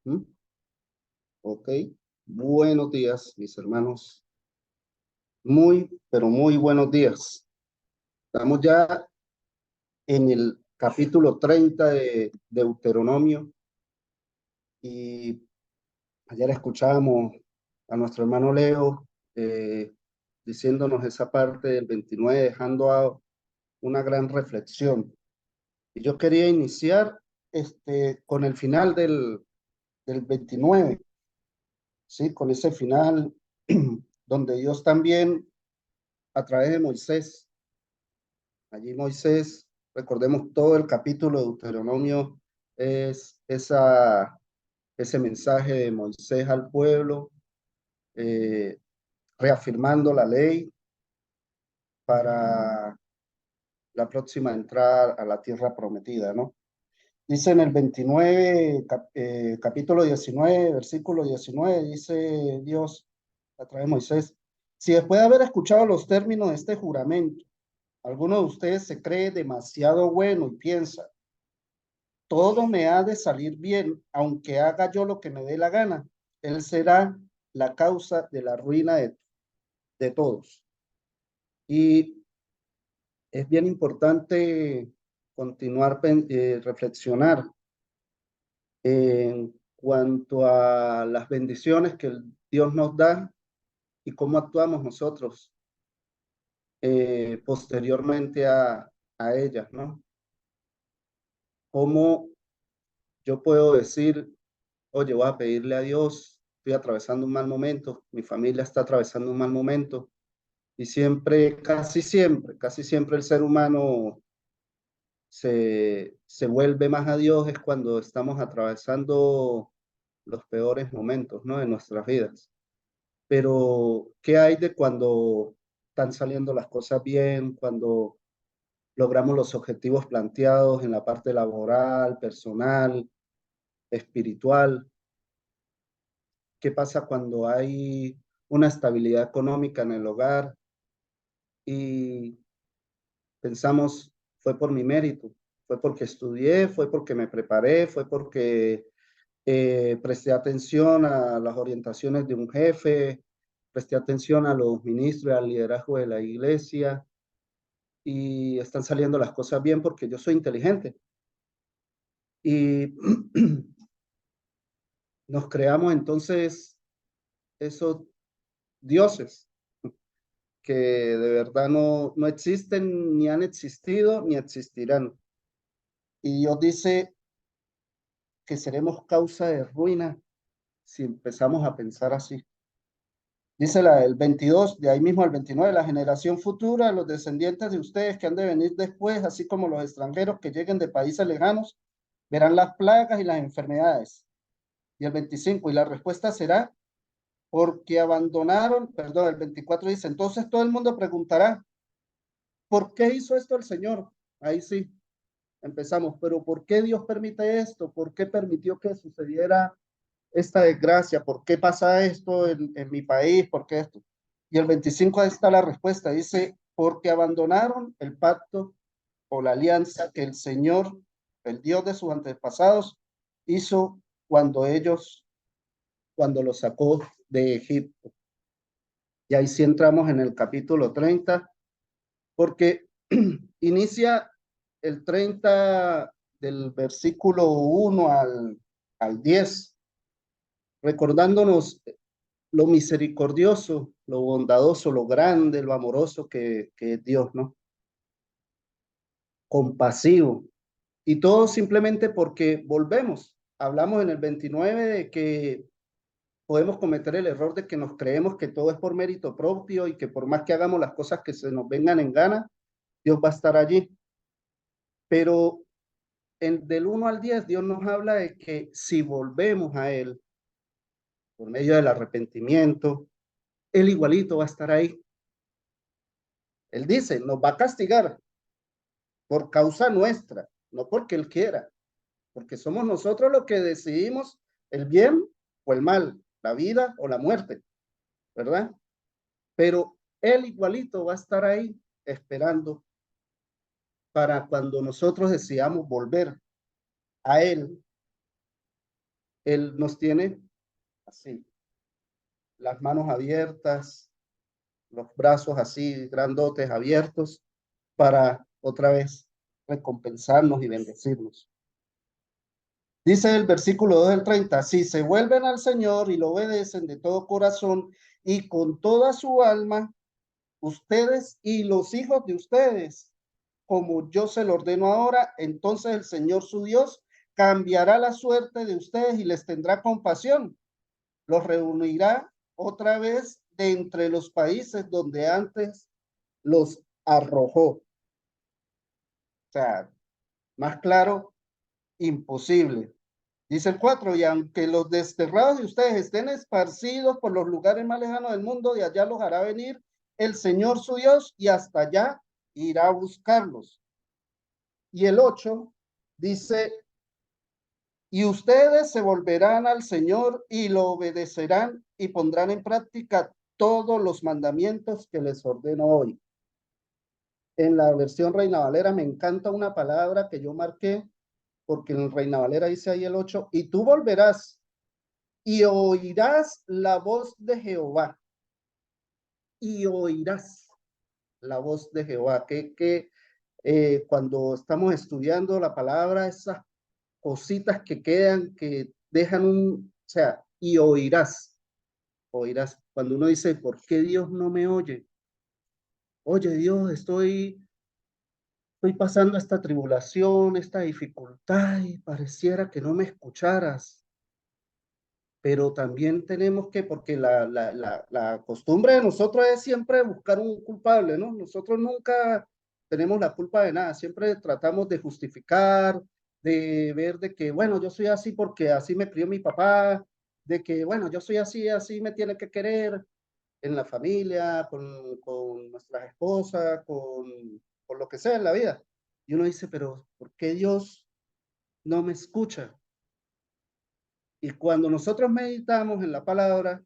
¿Mm? Ok. Buenos días, mis hermanos. Muy, pero muy buenos días. Estamos ya en el capítulo 30 de Deuteronomio y ayer escuchábamos a nuestro hermano Leo diciéndonos esa parte del 29, dejando una gran reflexión. Y yo quería iniciar con el final del 29, ¿sí? Con ese final donde Dios también, a través de Moisés, allí Moisés, recordemos todo el capítulo de Deuteronomio, es ese mensaje de Moisés al pueblo, eh, reafirmando la ley para la próxima entrada a la tierra prometida, ¿no? Dice en el 29, capítulo 19, versículo 19, dice Dios a través de Moisés: si después de haber escuchado los términos de este juramento, alguno de ustedes se cree demasiado bueno y piensa, todo me ha de salir bien, aunque haga yo lo que me dé la gana, él será la causa de la ruina de todos. Y es bien importante continuar, reflexionar en cuanto a las bendiciones que Dios nos da y cómo actuamos nosotros posteriormente a ellas, ¿no? Cómo yo puedo decir, oye, voy a pedirle a Dios, estoy atravesando un mal momento, mi familia está atravesando un mal momento, y siempre, casi siempre el ser humano se vuelve más a Dios es cuando estamos atravesando los peores momentos, ¿no? De nuestras vidas. Pero, ¿qué hay de cuando están saliendo las cosas bien, cuando logramos los objetivos planteados en la parte laboral, personal, espiritual? ¿Qué pasa cuando hay una estabilidad económica en el hogar y pensamos, fue por mi mérito, fue porque estudié, fue porque me preparé, fue porque presté atención a las orientaciones de un jefe, presté atención a los ministros y al liderazgo de la iglesia y están saliendo las cosas bien porque yo soy inteligente? Y nos creamos entonces esos dioses que de verdad no existen, ni han existido, ni existirán. Y Dios dice que seremos causa de ruina si empezamos a pensar así. Dice el 22, de ahí mismo al 29, la generación futura, los descendientes de ustedes que han de venir después, así como los extranjeros que lleguen de países lejanos, verán las plagas y las enfermedades. Y el 25, y la respuesta será, porque abandonaron, perdón, el 24 dice, entonces todo el mundo preguntará, ¿por qué hizo esto el Señor? Ahí sí, empezamos, pero ¿por qué Dios permite esto? ¿Por qué permitió que sucediera esta desgracia? ¿Por qué pasa esto en mi país? ¿Por qué esto? Y el 25 ahí está la respuesta, dice, porque abandonaron el pacto o la alianza que el Señor, el Dios de sus antepasados, hizo cuando los sacó de Egipto. Y ahí sí entramos en el capítulo 30, porque inicia el 30 del versículo 1 al 10, recordándonos lo misericordioso, lo bondadoso, lo grande, lo amoroso que es Dios, ¿no? Compasivo. Y todo simplemente porque volvemos. Hablamos en el 29 de que podemos cometer el error de que nos creemos que todo es por mérito propio y que por más que hagamos las cosas que se nos vengan en gana, Dios va a estar allí. Pero del 1 al 10, Dios nos habla de que si volvemos a Él por medio del arrepentimiento, Él igualito va a estar ahí. Él dice, nos va a castigar por causa nuestra, no porque Él quiera, porque somos nosotros los que decidimos el bien o el mal, la vida o la muerte, ¿verdad? Pero Él igualito va a estar ahí esperando para cuando nosotros deseamos volver a Él, Él nos tiene así, las manos abiertas, los brazos así grandotes abiertos para otra vez recompensarnos y bendecirnos. Dice el versículo 2 del 30, si se vuelven al Señor y lo obedecen de todo corazón y con toda su alma, ustedes y los hijos de ustedes, como yo se lo ordeno ahora, entonces el Señor su Dios cambiará la suerte de ustedes y les tendrá compasión. Los reunirá otra vez de entre los países donde antes los arrojó. O sea, más claro, imposible. Dice el 4, y aunque los desterrados de ustedes estén esparcidos por los lugares más lejanos del mundo, de allá los hará venir el Señor su Dios y hasta allá irá a buscarlos. Y el 8 dice, y ustedes se volverán al Señor y lo obedecerán y pondrán en práctica todos los mandamientos que les ordeno hoy. En la versión Reina Valera me encanta una palabra que yo marqué, porque en Reina Valera dice ahí el 8, y tú volverás y oirás la voz de Jehová. Y oirás la voz de Jehová. Que cuando estamos estudiando la palabra, esas cositas que quedan, que dejan o sea, y oirás, oirás. Cuando uno dice, ¿por qué Dios no me oye? Oye, Dios, estoy pasando esta tribulación, esta dificultad y pareciera que no me escucharas. Pero también tenemos que, porque la costumbre de nosotros es siempre buscar un culpable, ¿no? Nosotros nunca tenemos la culpa de nada, siempre tratamos de justificar, de ver de que, bueno, yo soy así porque así me crió mi papá, de que, bueno, yo soy así, así me tiene que querer en la familia, con nuestras esposas, con lo que sea en la vida. Y uno dice, pero ¿por qué Dios no me escucha? Y cuando nosotros meditamos en la palabra,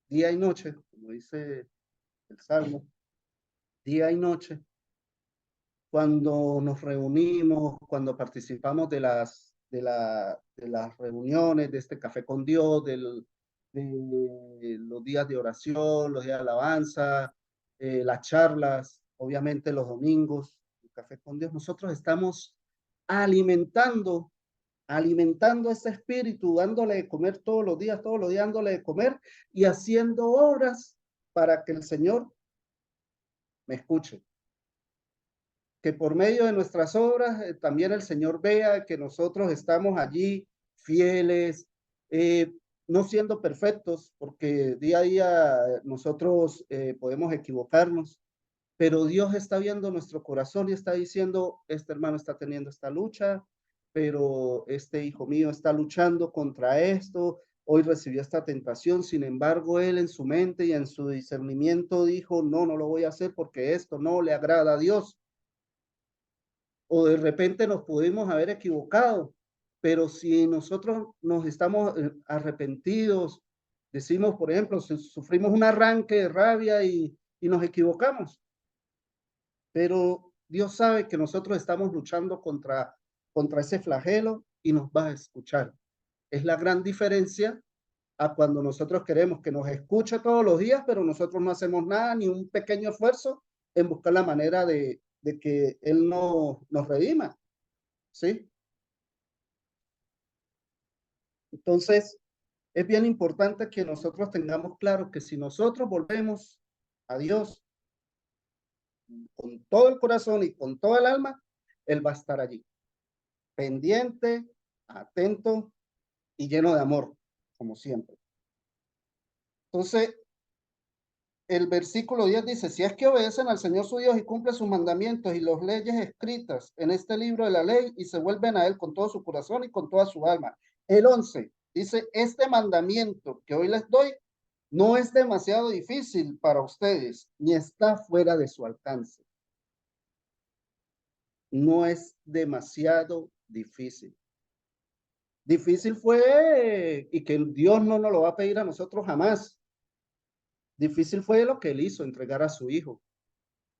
día y noche, como dice el Salmo, día y noche, cuando nos reunimos, cuando participamos de las reuniones, de este café con Dios, de los días de oración, los días de alabanza, las charlas, obviamente los domingos, el café con Dios, nosotros estamos alimentando alimentando ese espíritu, dándole de comer todos los días dándole de comer y haciendo obras para que el Señor me escuche. Que por medio de nuestras obras también el Señor vea que nosotros estamos allí fieles, no siendo perfectos, porque día a día nosotros podemos equivocarnos, pero Dios está viendo nuestro corazón y está diciendo, este hermano está teniendo esta lucha, pero este hijo mío está luchando contra esto, hoy recibió esta tentación, sin embargo, él en su mente y en su discernimiento dijo, no, no lo voy a hacer porque esto no le agrada a Dios. O de repente nos pudimos haber equivocado, pero si nosotros nos estamos arrepentidos, decimos, por ejemplo, si sufrimos un arranque de rabia y nos equivocamos, pero Dios sabe que nosotros estamos luchando contra ese flagelo y nos va a escuchar. Es la gran diferencia a cuando nosotros queremos que nos escuche todos los días, pero nosotros no hacemos nada, ni un pequeño esfuerzo en buscar la manera de que Él nos redima, ¿sí? Entonces, es bien importante que nosotros tengamos claro que si nosotros volvemos a Dios con todo el corazón y con toda el alma, Él va a estar allí, pendiente, atento y lleno de amor, como siempre. Entonces, el versículo 10 dice, si es que obedecen al Señor su Dios y cumplen sus mandamientos y las leyes escritas en este libro de la ley y se vuelven a Él con todo su corazón y con toda su alma. El 11 dice, este mandamiento que hoy les doy no es demasiado difícil para ustedes, ni está fuera de su alcance. No es demasiado difícil. Difícil fue, y que Dios no nos lo va a pedir a nosotros jamás. Difícil fue lo que Él hizo, entregar a su hijo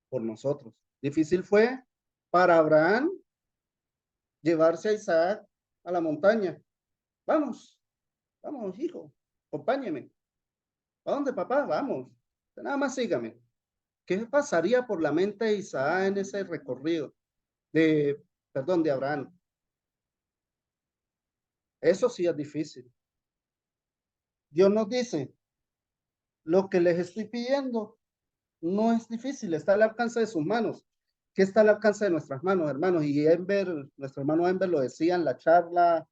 por nosotros. Difícil fue para Abraham llevarse a Isaac a la montaña. Vamos. Vamos, hijo, acompáñeme. ¿A dónde, papá? Vamos. Nada más sígame. ¿Qué pasaría por la mente de Isaac en ese recorrido? Perdón, de Abraham. Eso sí es difícil. Dios nos dice, lo que les estoy pidiendo no es difícil, está al alcance de sus manos. ¿Qué está al alcance de nuestras manos, hermanos? Y nuestro hermano Enver lo decía en la charla,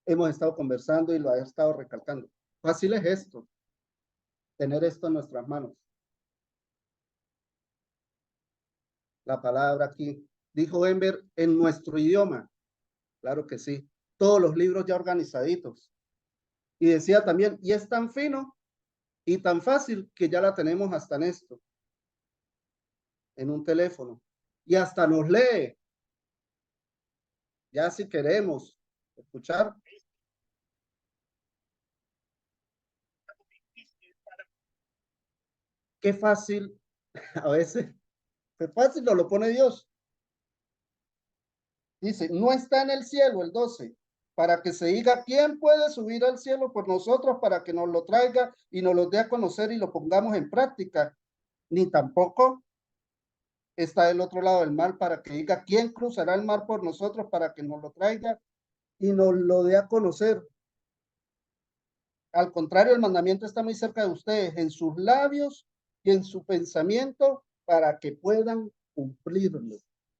hemos estado conversando y lo ha estado recalcando. Fácil es esto, tener esto en nuestras manos. La palabra aquí, dijo Enver, en nuestro idioma. Claro que sí. Todos los libros ya organizaditos. Y decía también, y es tan fino y tan fácil que ya la tenemos hasta en esto, en un teléfono. Y hasta nos lee, ya si queremos escuchar. Qué fácil, a veces, qué fácil nos lo pone Dios. Dice, no está en el cielo el 12, para que se diga quién puede subir al cielo por nosotros para que nos lo traiga y nos lo dé a conocer y lo pongamos en práctica. Ni tampoco está del otro lado del mar para que diga quién cruzará el mar por nosotros para que nos lo traiga y nos lo dé a conocer. Al contrario, el mandamiento está muy cerca de ustedes, en sus labios y en su pensamiento, para que puedan cumplirlo.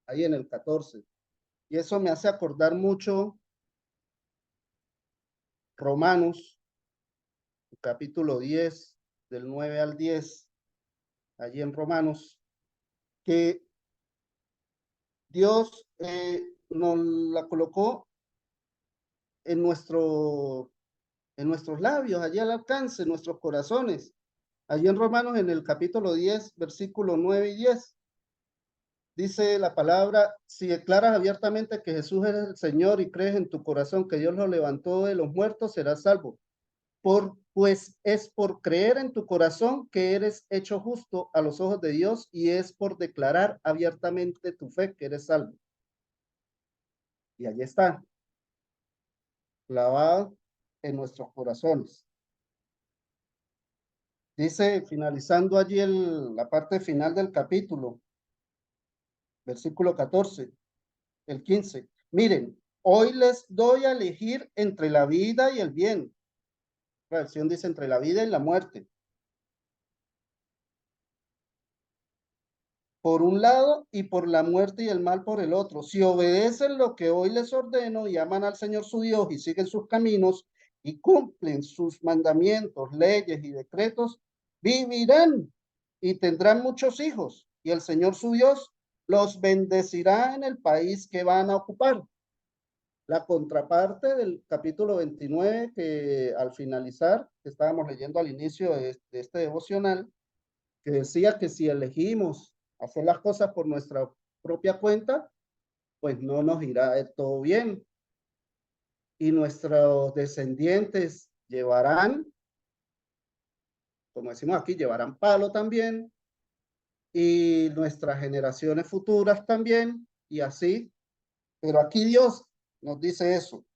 Ahí en el 14. Y eso me hace acordar mucho Romanos, capítulo 10, del 9 al 10, allí en Romanos, que Dios nos la colocó en, en nuestros labios, allí al alcance, en nuestros corazones. Allí en Romanos, en el capítulo 10, versículo 9 y 10, dice la palabra, si declaras abiertamente que Jesús es el Señor y crees en tu corazón que Dios lo levantó de los muertos, serás salvo. Pues es por creer en tu corazón que eres hecho justo a los ojos de Dios y es por declarar abiertamente tu fe que eres salvo. Y allí está, clavado en nuestros corazones. Dice, finalizando allí la parte final del capítulo, versículo 14, el 15. Miren, hoy les doy a elegir entre la vida y el bien. La versión dice entre la vida y la muerte. Por un lado y por la muerte y el mal por el otro. Si obedecen lo que hoy les ordeno y aman al Señor su Dios y siguen sus caminos y cumplen sus mandamientos, leyes y decretos, vivirán y tendrán muchos hijos y el Señor su Dios los bendecirá en el país que van a ocupar. La contraparte del capítulo 29 que al finalizar, que estábamos leyendo al inicio de este devocional, que decía que si elegimos hacer las cosas por nuestra propia cuenta, pues no nos irá de todo bien. Y nuestros descendientes llevarán, como decimos aquí, llevarán palo también, y nuestras generaciones futuras también, y así. Pero aquí Dios nos dice eso,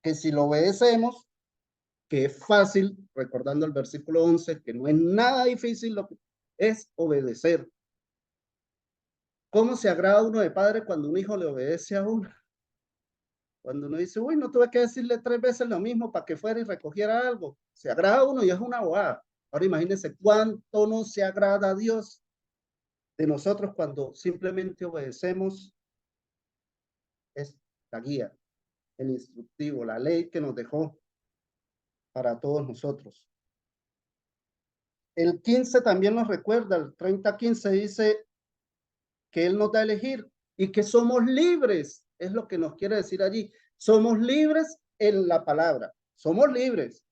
que si lo obedecemos, que es fácil, recordando el versículo 11, que no es nada difícil, lo que es obedecer. ¿Cómo se agrada uno de padre cuando un hijo le obedece a uno? Cuando uno dice, uy, no tuve que decirle 3 veces lo mismo para que fuera y recogiera algo. Se agrada a uno y es una bobada. Ahora imagínense cuánto no se agrada a Dios de nosotros cuando simplemente obedecemos es la guía, el instructivo, la ley que nos dejó para todos nosotros. El 15 también nos recuerda, el 30-15 dice que Él nos da a elegir y que somos libres, es lo que nos quiere decir allí. Somos libres en la palabra, somos libres.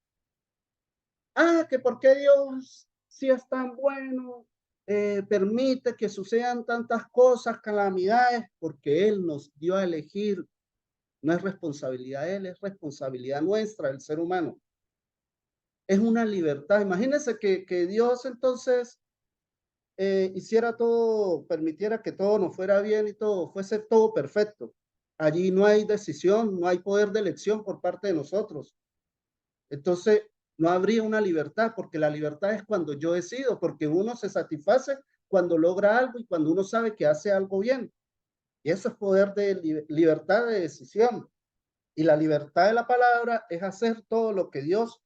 Ah, que por qué Dios, si es tan bueno, permite que sucedan tantas cosas, calamidades, porque Él nos dio a elegir. No es responsabilidad de Él, es responsabilidad nuestra, el ser humano. Es una libertad. Imagínense que Dios entonces hiciera todo, permitiera que todo nos fuera bien y todo, fuese todo perfecto. Allí no hay decisión, no hay poder de elección por parte de nosotros. Entonces, no habría una libertad, porque la libertad es cuando yo decido, porque uno se satisface cuando logra algo y cuando uno sabe que hace algo bien. Y eso es poder de libertad de decisión. Y la libertad de la palabra es hacer todo lo que Dios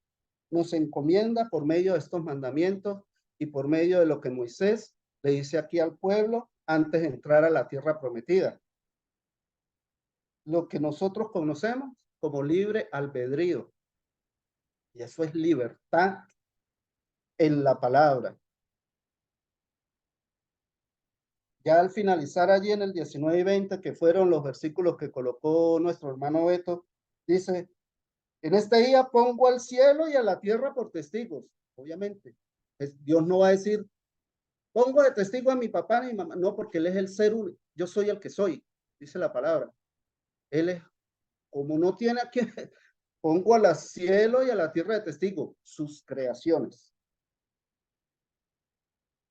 nos encomienda por medio de estos mandamientos y por medio de lo que Moisés le dice aquí al pueblo antes de entrar a la tierra prometida. Lo que nosotros conocemos como libre albedrío. Y eso es libertad en la palabra. Ya al finalizar allí en el 19 y 20, que fueron los versículos que colocó nuestro hermano Beto, dice, en este día pongo al cielo y a la tierra por testigos. Obviamente, Dios no va a decir, pongo de testigo a mi papá y mi mamá. No, porque Él es el ser único. Yo soy el que soy, dice la palabra. Él es, como no tiene a quien, pongo al cielo y a la tierra de testigo, sus creaciones.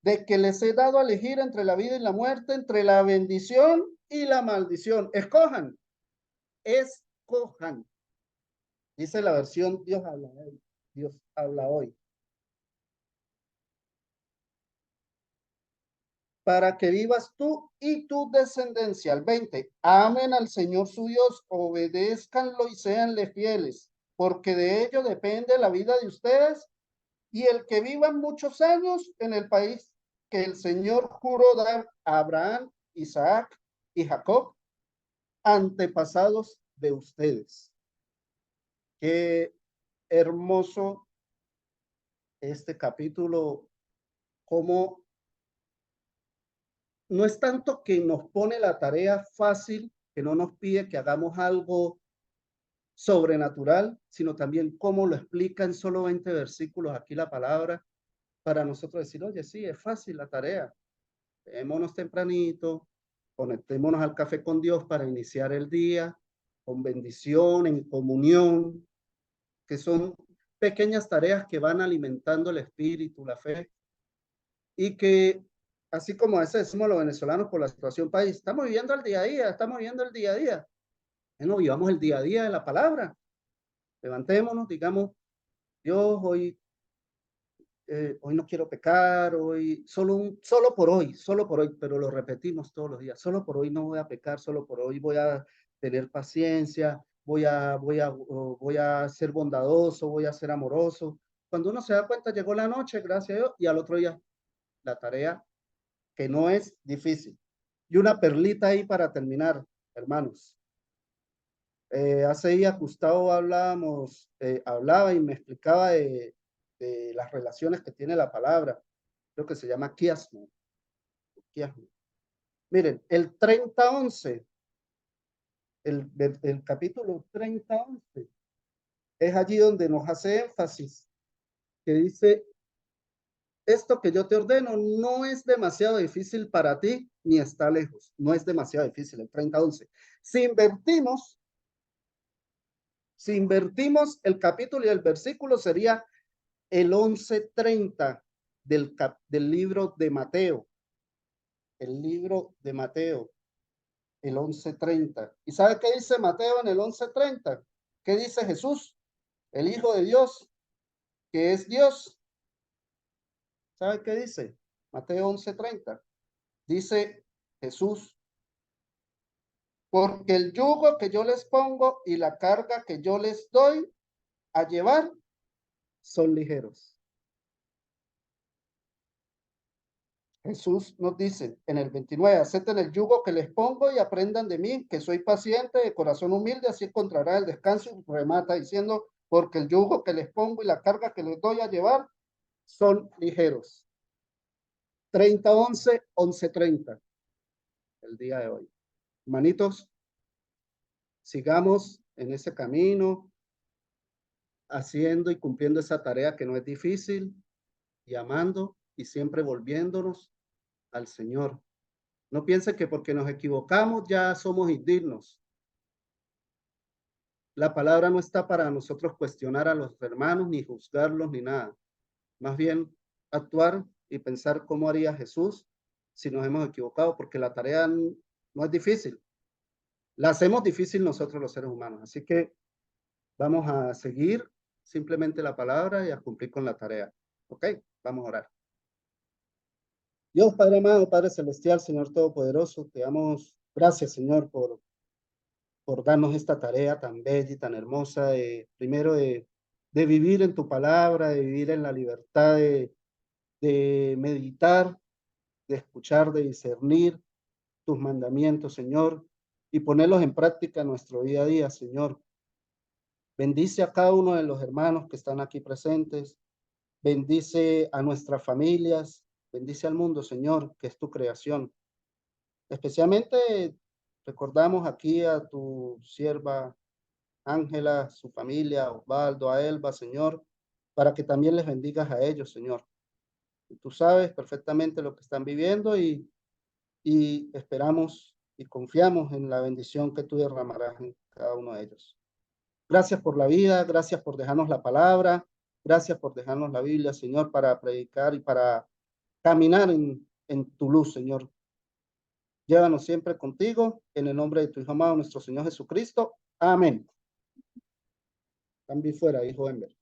De que les he dado a elegir entre la vida y la muerte, entre la bendición y la maldición. Escojan, escojan. Dice la versión Dios habla hoy. Dios habla hoy. Para que vivas tú y tu descendencia. El 20. Amen al Señor su Dios, obedézcanlo y séanle fieles, porque de ello depende la vida de ustedes y el que vivan muchos años en el país que el Señor juró dar a Abraham, Isaac y Jacob, antepasados de ustedes. Qué hermoso este capítulo, como no es tanto que nos pone la tarea fácil, que no nos pide que hagamos algo sobrenatural, sino también cómo lo explica en solo 20 versículos aquí la palabra, para nosotros decir, oye, sí, es fácil la tarea. Démonos tempranito, conectémonos al café con Dios para iniciar el día, con bendición, en comunión, que son pequeñas tareas que van alimentando el espíritu, la fe, y que, así como a veces decimos los venezolanos por la situación país, estamos viviendo el día a día, estamos viviendo el día a día. No vivamos el día a día de la palabra. Levantémonos, digamos, Dios, hoy no quiero pecar, hoy, solo por hoy, pero lo repetimos todos los días, solo por hoy no voy a pecar, solo por hoy voy a tener paciencia, voy a ser bondadoso, voy a ser amoroso. Cuando uno se da cuenta, llegó la noche, gracias a Dios, y al otro día la tarea que no es difícil. Y una perlita ahí para terminar, hermanos. Hace días Gustavo hablaba y me explicaba de las relaciones que tiene la palabra. Creo que se llama quiasmo. Quiasmo. Miren, el 30:11, el capítulo 30:11, es allí donde nos hace énfasis, que dice, esto que yo te ordeno no es demasiado difícil para ti, ni está lejos. No es demasiado difícil, el 30:11. Si invertimos el capítulo y el versículo, sería el 11:30 del libro de Mateo. El libro de Mateo, el 11:30. ¿Y sabe qué dice Mateo en el 11:30? ¿Qué dice Jesús, el Hijo de Dios, que es Dios? ¿Sabe qué dice? Mateo 11:30. Dice Jesús, porque el yugo que yo les pongo y la carga que yo les doy a llevar son ligeros. Jesús nos dice en el 29, acepten el yugo que les pongo y aprendan de mí, que soy paciente, de corazón humilde, así encontrará el descanso. Y remata diciendo, porque el yugo que les pongo y la carga que les doy a llevar son ligeros. 30:11, 11:30, el día de hoy. Hermanitos, sigamos en ese camino, haciendo y cumpliendo esa tarea que no es difícil, y amando y siempre volviéndonos al Señor. No piense que porque nos equivocamos ya somos indignos. La palabra no está para nosotros cuestionar a los hermanos, ni juzgarlos, ni nada. Más bien actuar y pensar cómo haría Jesús si nos hemos equivocado, porque la tarea no es difícil. La hacemos difícil nosotros los seres humanos. Así que vamos a seguir simplemente la palabra y a cumplir con la tarea. ¿Ok? Vamos a orar. Dios Padre amado, Padre celestial, Señor Todopoderoso, te damos gracias, Señor, por darnos esta tarea tan bella y tan hermosa primero de vivir en tu palabra, de vivir en la libertad de meditar, de escuchar, de discernir tus mandamientos, Señor, y ponerlos en práctica en nuestro día a día, Señor. Bendice a cada uno de los hermanos que están aquí presentes. Bendice a nuestras familias. Bendice al mundo, Señor, que es tu creación. Especialmente recordamos aquí a tu sierva Ángela, su familia, Osvaldo, a Elba, Señor, para que también les bendigas a ellos, Señor. Y tú sabes perfectamente lo que están viviendo y esperamos y confiamos en la bendición que tú derramarás en cada uno de ellos. Gracias por la vida, gracias por dejarnos la palabra, gracias por dejarnos la Biblia, Señor, para predicar y para caminar en tu luz, Señor. Llévanos siempre contigo, en el nombre de tu Hijo amado, nuestro Señor Jesucristo. Amén. También fuera, hijo Enver.